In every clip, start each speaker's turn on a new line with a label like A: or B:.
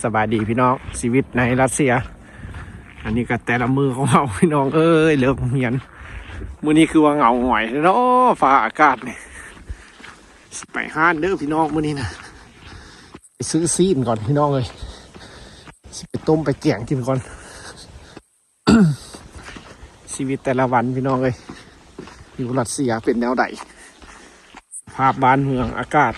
A: สบายดีพี่น้องชีวิตในรัสเซียอันนี้ก็แต่ละมือของเราพี่น้องเอ้ยเลิกเหียนมื้อนี้คือว่าเหงาหงอยเนาะฟ้าอากาศนี่ไปห้านเด้อพี่น้องมื้อนี้นะไปซื้อซีนก่อนพี่น้องเลยไปต้มไปแกงกินก่อน ชีวิตแต่ละวันพี่น้องเลยอยู่รัสเซียเป็นแนวใดภาพบ้านเมืองอากาศ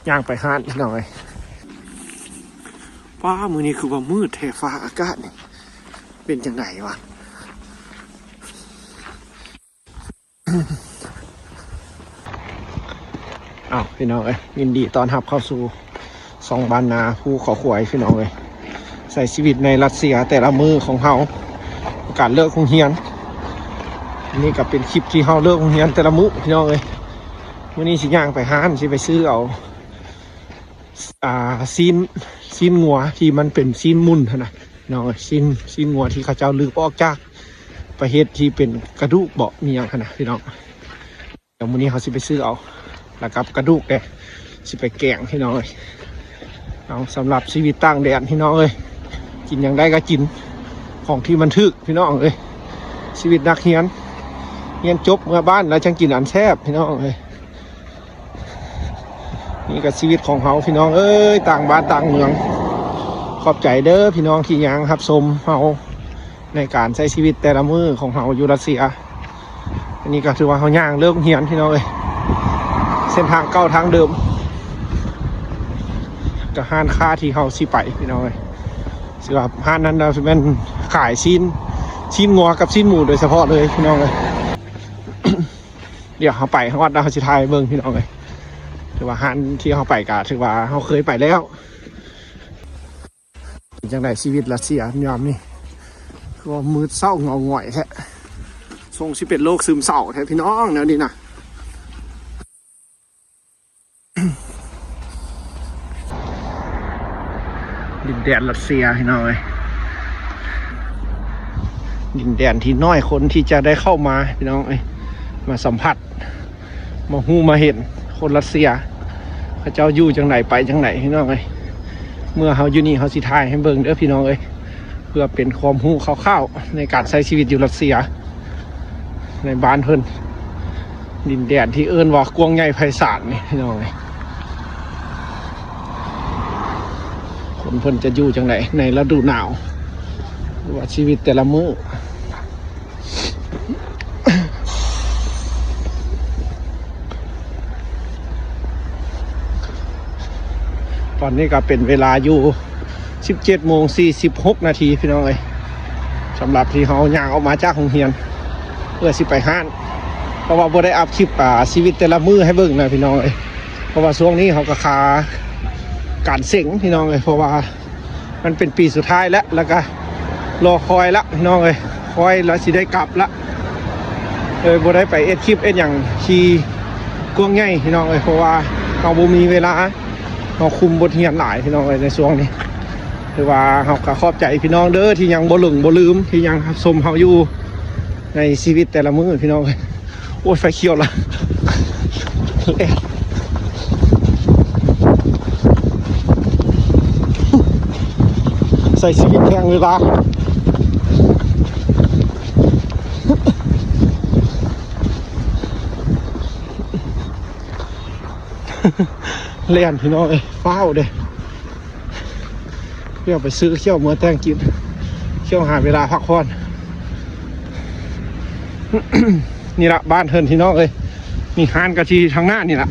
A: ย่างไปห้านพี่น้องเลยฟ้ามือนี้คือว่ามืดแท้ฟ้าอากาศนี่เป็นจังไงวะ พี่น้องเอ้ยยินดีต้อนรับเข้าสู่ซองบ้านนาภูเขาขวายพี่น้องเอ้ยใส่ชีวิตในรัสเซียแต่ละมือของเฮาการเลิกโรงเรียนนี่ก็เป็นคลิปที่เฮาเลิกโรงเรียนแต่ละมื้อพี่น้องเอ้ยมื้อนี้สิย่างไปห้านสิไปซื้อเอาซีนงัวที่มันเป็นซีนมุ่นนะน้องซีนงัวที่เขาเจ้าลืบออกจากประเทศที่เป็นกระดูกเบาะมีอย่างนะพี่น้องเดี๋ยวมื้อนี้เขาสิไปซื้อเอาแล้วกับกระดูกเนี่ยสิไปแกงพี่น้องเลยเอาสำหรับชีวิตต่างแดนพี่น้องเลยกินอย่างได้ก็กินของที่มันทึกพี่น้องเลยชีวิตนักเรียนจบเมื่อบ้านแล้วจังกินอันแซ่บพี่น้องเลยนี่ก็ชีวิตของเขาพี่น้องเอ้ยต่างบ้านต่างเมืองขอบใจเด้อพี่น้องที่ยังรับชมเขาในการใช้ชีวิตแต่ละมื้อของเขาอยู่รัสเซียอันนี้ก็ถือว่าเขาย่างเลิกเรียนพี่น้องเลยเส้นทางเก่าทางเดิมกับห้านค้าที่เขาสิไปพี่น้องเลยสำหรับห้านนั้นเราเป็นขายชิ้นงัวกับชิ้นหมูโดยเฉพาะเลยพี่น้องเลย เดี๋ยวเขาไปเขาวัดดาวสิทายเบิ้งพี่น้องเลยถือว่าห้านที่เขาไปกะถือว่าเขาเคยไปแล้วเป็นจังไดชีวิตรัสเซียยามนี่คือว่ามืดเศร้าเงาหงอยแท้ทรงสิเป็นโรคซึมเศร้าแท้พี่น้องแนวนี้นะดินแดนรัสเซียพี่น้องเอ้ยดินแดนที่น้อยคนที่จะได้เข้ามาพี่น้องเอ้ยมาสัมผัสมาหูมาเห็นคนรัสเซียเขาเจ้าอยู่จังไหนไปจังไหนพี่น้องเอ้ยเมื่อเขาอยู่นี่เขาสิทายให้เบิ่งเด้อพี่น้องเอ้ยเพื่อเป็นความรู้คร่าวๆในการใช้ชีวิตอยู่รัสเซียในบ้านเพิ่นดินแดนที่เอิ้นว่ากว้างใหญ่ไพศาลนี่พี่น้องเอ้ยคนเพิ่นจะอยู่จังไหนในฤดูหนาวว่าชีวิตแต่ละมื้อตอนนี้ก็เป็นเวลาอยู่ 17:46 นาทีพี่น้องเอ้ยสำหรับที่เขาย่างออกมาจากโรงเรียนเพื่อสิไปห้านเพราะว่าบ่ได้อัพคลิปชีวิตแต่ละมื้อให้เบิ่งนะพี่น้องเอ้ยเพราะว่าช่วงนี้เขาก็คาการเส็งพี่น้องเอ้ยเพราะว่ามันเป็นปีสุดท้ายแล้วก็รอคอยละพี่น้องเอ้ยคอยแล้วสิได้กลับละบ่ได้ไปเอ็ดคลิปเอ็ดอย่างที่กว้างใหญ่พี่น้องเอ้ยเพราะว่าเราบ่มีเวลาเราคุมบทเรียนหลายพี่น้องเอ้ยในช่วงนี้คือว่าเราก็ขอบใจพี่น้องเด้อที่ยังบ่หลงบ่ลืมที่ยังชมเราอยู่ในชีวิตแต่ละมื้อพี่น้องเอ้ยโอ้ยไฟเขียวละใส่ชีวิตแข่งเวลาเล่นพี่น้องเอ้ยเฝ้าเด้เที่ยวไปซื้อเที่ยวเมื่อแต่งกินเที่ยวหาเวลาพักผ่อน นี่ละบ้านเฮินพี่น้องเอ้ยมีห้านกะทิทางหน้านี่ละ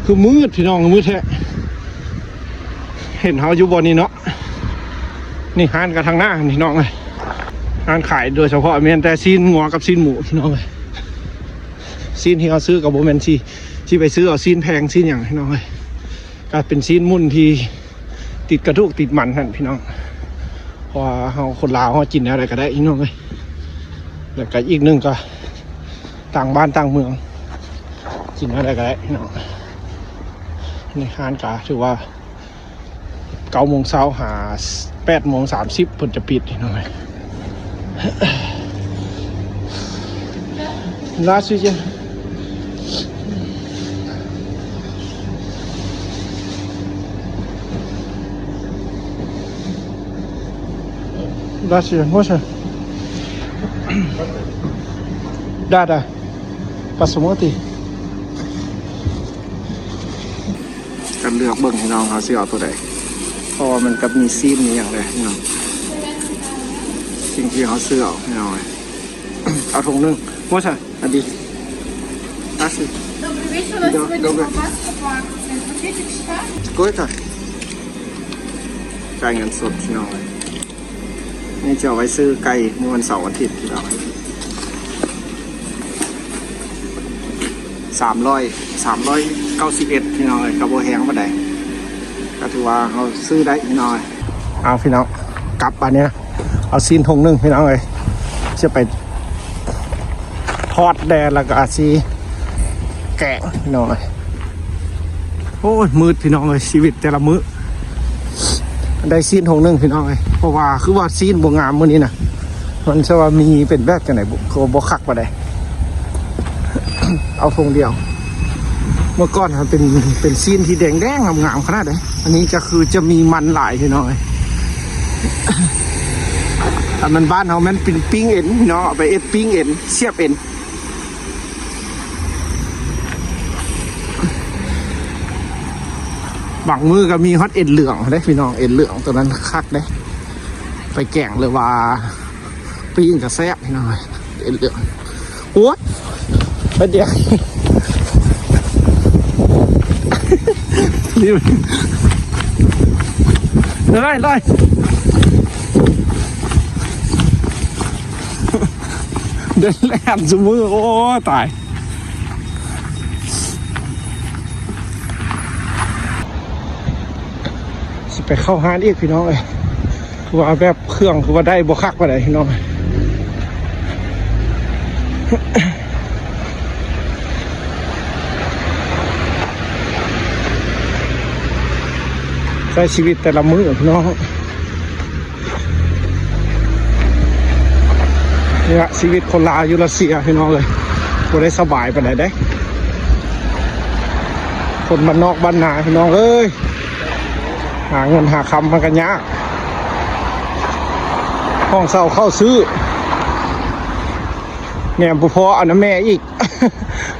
A: คือมืดพี่น้องมืดแท้เห็นเขาอยู่บนนี้เนาะนี่ห้านกับทางหน้าพี่น้องเลยห้านขายโดยเฉพาะเมียนแต่ซีนงัวกับซีนหมูพี่น้องเลยซีนที่เขาซื้อกับโบแมนที่ไปซื้อเอาซีนแพงซีนอย่างพี่น้องเลยก็เป็นซีนมุ่นที่ติดกระดูกติดมันนั่นพี่น้องพอเขาคนลาวเขากินอะไรก็ได้พี่น้องเลยแล้วก็อีกนึงก็ต่างบ้านต่างเมืองกินอะไรก็ได้พี่น้องในห้านกาถือว่า9 โมงเช้าหา8:30เพิ่นจะปิดพี่น้องเลยЗдравствуйте. Дальше, можно? Да. Посмотри. กันเลือกเบิ่งให้น้องเขาสิเอาตัวใดเพราะว่ามันกับมีซีนนี่อย่างไรน้องสิ่งที่เขาซื้อเอาให้น้องเอาถุงนึงว่าใช่อันดีสิ
B: Добрый вечер, у нас сегодня колбаска по акции. Хотите читать?
A: Сколько? จ่ายเงินสดพี่น้องนี่จะเอาไว้ซื้อไก่เมื่อวันเสาร์อาทิตย์พี่น้อง391พี่น้องกระโบแหงมาได้ก็ถือว่าเขาซื้อได้พี่น้องเอาพี่น้องกลับอันนี้เอาซีนทงนึงพี่น้องเลยจะไปทอดแดดแล้วก็อาซีแกะพี่น้องเลยโอ้ยมืดพี่น้องเลยชีวิตแต่ละมื้อได้ซีนทงนึงพี่น้องเลยเพราะว่าคือว่าซีนบวงามมื้อนี้นะมันจะว่ามีเป็นแบบกันไหนบุเขาบวคักมาได้ เอาทงเดียวเมื่อก่อนมันเป็นซีนที่แดงงามขนาดไหนอันนี้จะคือจะมีมันหลายพี่น้องเลยแต่มันบ้านเขามันเป็นปิ้งเอ็นพี่น้องเอาไปเอ็ดปิ้งเอ็นเสียบเอ็นบางมือก็มีฮอตเอ็นเหลืองได้พี่น้องเอ็นเหลืองตัวนั้นคักได้ไปแกงเลยว่าปิ้งกับแซ่บพี่น้องเอ็นเหลืองโอ้ยไปเดี๋ยวนี่ไล่เดินแล่นสมือโอ้ตายสิไปเข้าห้านอีกพี่น้องเลยคือว่าแบบเครื่องคือว่าได้บวคักไปไหนพี่น้องใช้ชีวิตแต่ละมื้อพี่น้องเนี่ยชีวิตคนลาวอยู่รัสเซียพี่น้องเลยบ่ได้สบายไปไหนได้คนบ้านนอกบ้านนาพี่น้องเอ้ยหาเงินหาคำมันกันยากห้องเศร้าเข้าซื้อแม่พ่อเอาน้ำแม่อีก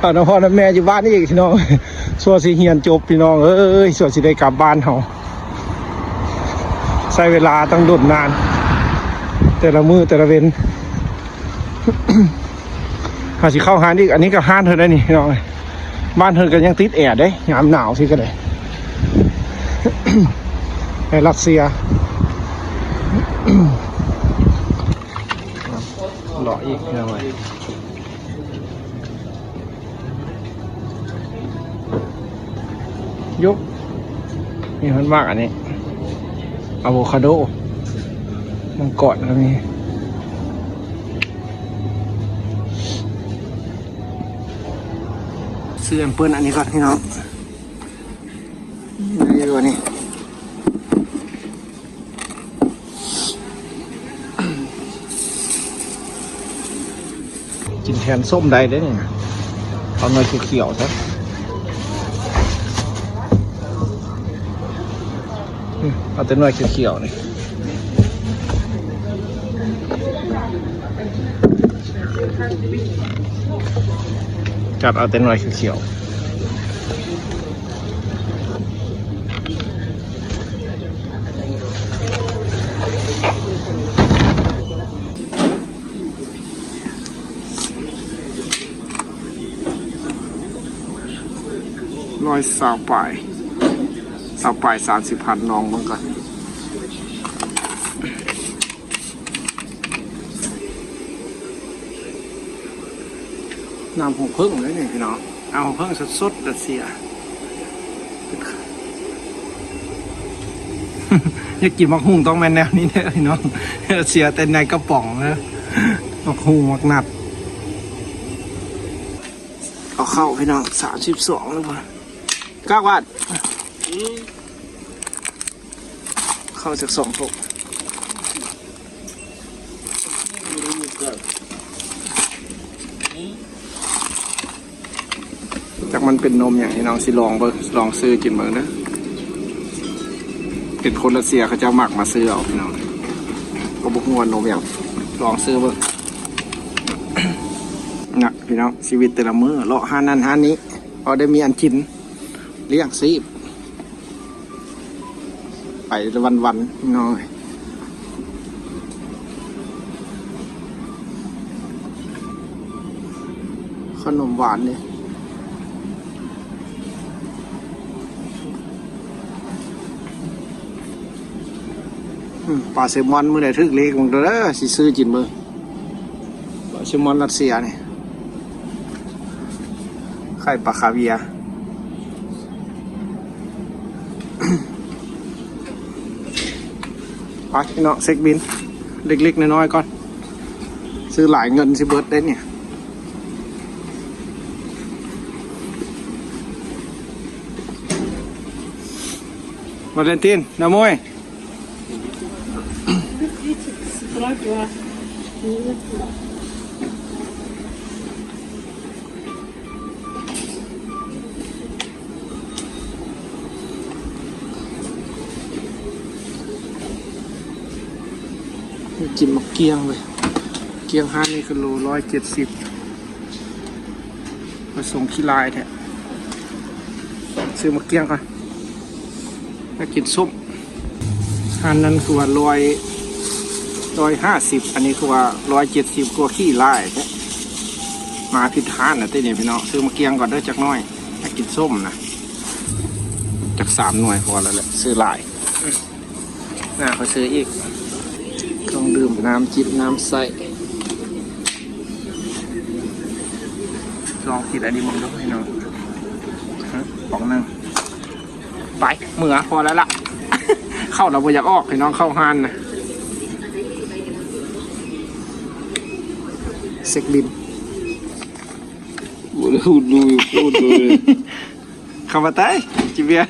A: เอาน้ำพ่อน้ำแม่อยู่บ้านอีกพี่น้องส่วนสิเฮียนจบพี่น้องเอ้ยส่วนสิได้กลับบ้านเขาใช้เวลาตั้งดุดนานแต่ละมือแต่ละเว้น หาสิเข้าห้านอีกอันนี้ก็ห้านเธอได้นี่พี่น้องบ้านเธอก็ยังติดแอร์ได้ยามหนาวสิก็ได้ ในรัสเซียหล่ออีกพี่น้องยกมีพันมากอันนี้อะโวคาโดมังกรก็มีซื้อแอมเปิลอันนี้ก่อนพี่น้องนี่ดูนี่กินแทนส้มได้ได้เนี่ยเอาหน่อยเขียวๆซะเอาแต่หน่อยเขียวๆนี่จัดเอาแต่หน่อยเขียว120 30,000น้องมันก่อนน้ำหงพึ่งเลยนี่พี่น้องเอาหงพึ่งสดๆรัสเซีย อยากกินมักหุ่งต้องแม่นแนวนี้เนี่ยพี่น้องรัสเซียแต่ในกระป๋องนะมักหุ่งมักนัดเอาเข้าพี่น้อง32แล้วป่ะ9 บาทเข้าจาก2 ถุงจากมันเป็นนมอย่างที่น้องสิลองเบิ่งลองซื้อกินเบิ่งนะเป็นคนรัสเซียเขาจะหมักมาซื้อเอาพี่น้อง ก็บุกงวนนมอย่างลองซื้อเบิ่ง นะพี่น้องชีวิตแต่ละมื้อเลาะหานั่นหานี้พอได้มีอันกินเลี้ยงซีบไปวันๆพี่น้องขนมหวานเนี่ยปลาแซลมอนมื้อใดถึกเล็กมึงเด้อสิซื้อกินมื้อปลาแซลมอนรัสเซียนี่ไข่ปลาคาเวียร์ ไปพี่น้องเซ็กบินเล็กๆน้อยๆก่อนซื้อหลายเงินสิเบิร์ดได้เนี่ยวาเลนตินน้ำมวยกินมะเกียงเลยเกียงห้านี่คือโล170ผสมขี้ลายแท้ซื้อมะเกียงก่อนแล้วกินส้มอันนั้นคือว่า150อันนี้คือว่า170กว่าขี้ลายแท้มาผิดทานนะเต้เนี่ยพี่น้องซื้อมะเกียงก่อนเด้อจักน้อยแล้วกินส้มนะจาก3 หน่วยพอแล้วแหละซื้อหลายน่าเขาซื้ออีกต้องดื่มน้ำจิบน้ำใสลองกินอันนี้มึงดูให้หน่อยปองนึงไปเหมือพอแล้วล่ะ เข้าเราบ่อยากออกให้น้องเข้าฮานนะเซ็กบิน
C: พูดดู
A: เข้ามาใต้จิเบีย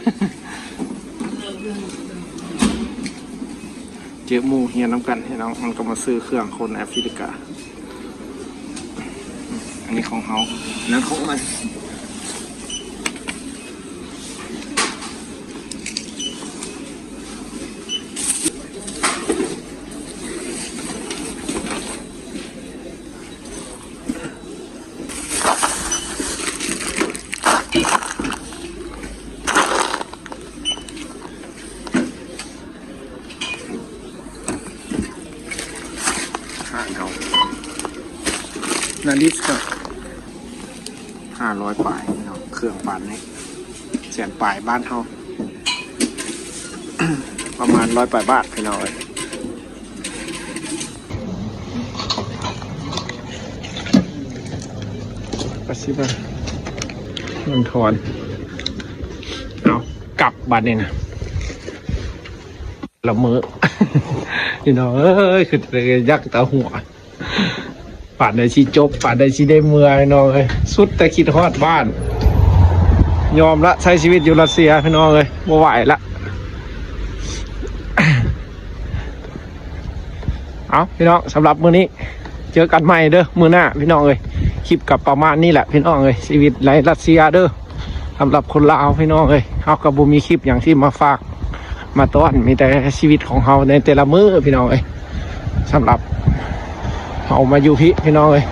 A: เจอหมูเฮียน้ำกันให้น้องมันก็มาซื้อเครื่องคนแอฟริกาอันนี้ของเขานั้นของมันนาฬิกา500 ปลายเนาะเครื่องปานนี้แสนปลายบ้านเท่า ประมาณ100 ปลายบาทพี่น้องกระซิบมาเงินทอนเอากลับบัตรนี่นะละมือ พี่น้องเอ้ยคือยักษ์ตาหัวป่านได้ชีจบป่านได้ชีได้เมื่อยน้องเลยสุดแต่คิดฮอดบ้านยอมละใช้ชีวิตอยู่รัสเซียพี่น้องเลยบ่ไหวละเอาพี่น้องสำหรับมื้อนี้เจอกันใหม่เด้อมื้อหน้าพี่น้องเลยคลิปกับประมาณนี้แหละพี่น้องเลยชีวิตในรัสเซียเด้อสำหรับคนลาวพี่น้องเลยเขากับบุมีคลิปอย่างที่มาฝากมาต้อนมีแต่ชีวิตของเขาในแต่ละมื้อพี่น้องเลยสำหรับเอามาอยู่พี่น้องเลย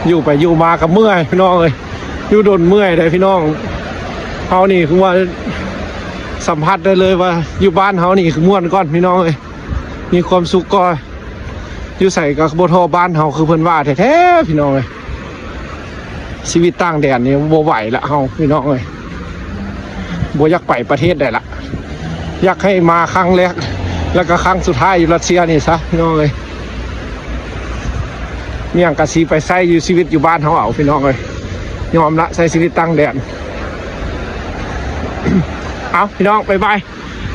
A: อยู่ไปอยู่มากับเมื่อยพี่น้องเลยอยู่โดนเมื่อยเลยพี่น้องเขานี่คือว่าสัมผัสได้เลยว่าอยู่บ้านเขานี่คือม่วนก้อนพี่น้องเลยมีความสุขก็อยู่ใส่กับโบทอบ้านเขาคือเพิ่นว่าแท้ๆพี่น้องเลยชีวิตต่างแดนนี่โบไหวละเขาพี่น้องเลยโบอยากไปประเทศได้ละอยากให้มาครั้งแรกแล้วก็ครั้งสุดท้ายอยู่รัสเซียนี่ซะพี่น้องเลยเมี่ยงกะซีไปใช้อยู่ชีวิตอยู่บ้านเขาเอาพี่น้องเลยยอมละใช้ชีวิตตั้งแดน เอาพี่น้องบาย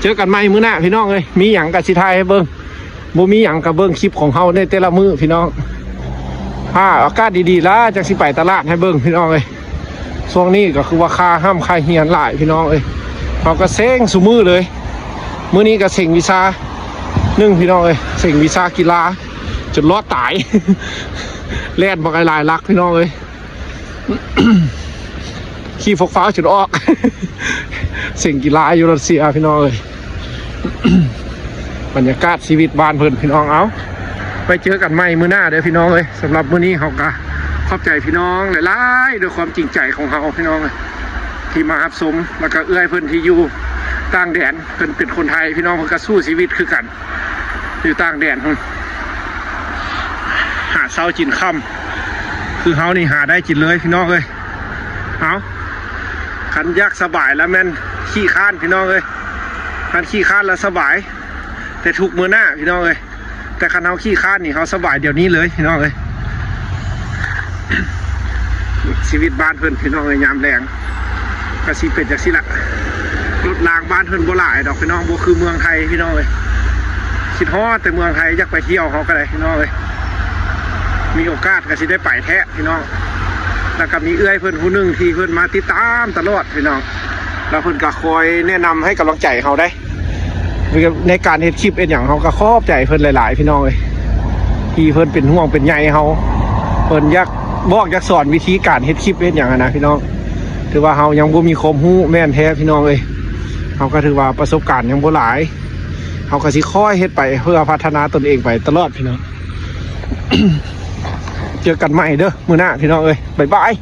A: เจอกันใหม่มื้อหน้าพี่น้องเลยมีหยังกะสิทายให้เบิ้งบ่มีหยังกะเบิ้งคลิปของเขาในแต่ละมื้อพี่น้องอากาศดีๆแล้วจากสิไปตลาดให้เบิ้งพี่น้องเลยช่วงนี้ก็คือว่าค่าห้ามค่าเฮียนหลายพี่น้องเลยเขาก็เซ็งสุมือเลยมื้อนี้ก็เซ็งวีซ่าพี่น้องเลยเซ็งวีซ่ากีฬาจนรอดตาย แล่นบอกหลายลักพี่น้องเลย ขี่ฟกฟ้าจุดออก สิ่งกีฬาอยู่รัสเซียพี่น้องเลย บรรยากาศชีวิตบ้านเพิ่นพี่น้องเอาไปเจอกันใหม่มื้อหน้าเด้อพี่น้องเลยสำหรับมื้อนี้เฮาก็ขอบใจพี่น้องหลายๆด้วยความจริงใจของเฮาพี่น้องเลยที่มารับชมแล้วก็เอื้อยเพิ่นที่อยู่ต่างแดนเพิ่นเป็นคนไทยพี่น้องเพิ่นก็สู้ชีวิตคือกันอยู่ต่างแดนหาเช้ากินค่ำคือเฮานี่หาได้กินเลยพี่น้องเลยเอาคันยากสบายแล้วแม่นขี้ค้านพี่น้องเลยคันขี้ค้านแล้วสบายแต่ทุกมื้อหน้าพี่น้องเลยแต่คันเฮาขี้ค้านนี่เฮาสบายเดี๋ยวนี้เลยพี่น้องเลย ชีวิตบ้านเพิ่นพี่น้องเลยยามแรงก็สิเป็นจังซี่ล่ะรถรางบ้านเพิ่นบ่หลายดอกพี่น้องบ่คือเมืองไทยพี่น้องเลยคิดฮอดแต่เมืองไทยอยากไปเที่ยวเฮาก็ได้พี่น้องเลยมีโอกาสก็สิได้ไปแท้พี่น้องแล้วก็มีเอื้อยเพิ่นผู้หนึงที่เพิ่นมาติดตามตลอดพี่น้องแล้วเพิ่นก็คอยแนะนำให้กำลังใจเฮาได้ในการเฮ็ดคลิปเอ็ดหยังเฮาก็ขอบใจเพิ่นหลายๆพี่น้องเลยที่เพิ่นเป็นห่วงเป็นใยเฮาเพิ่นอยากบอกอยากสอนวิธีการเฮ็ดคลิปเอ็ดหยังนะพี่น้องถือว่าเฮายังบ่มีความรู้แม่นแท้พี่น้องเอ้ยเฮาก็ถือว่าประสบการณ์ยังบ่หลายเฮาก็สิค่อยเฮ็ดไปเพื่อพัฒนาตนเองไปตลอดพี่น้อง เจอกันใหม่เด้อมื้อหน้าพี่น้องเอ้ยบ๊ายบาย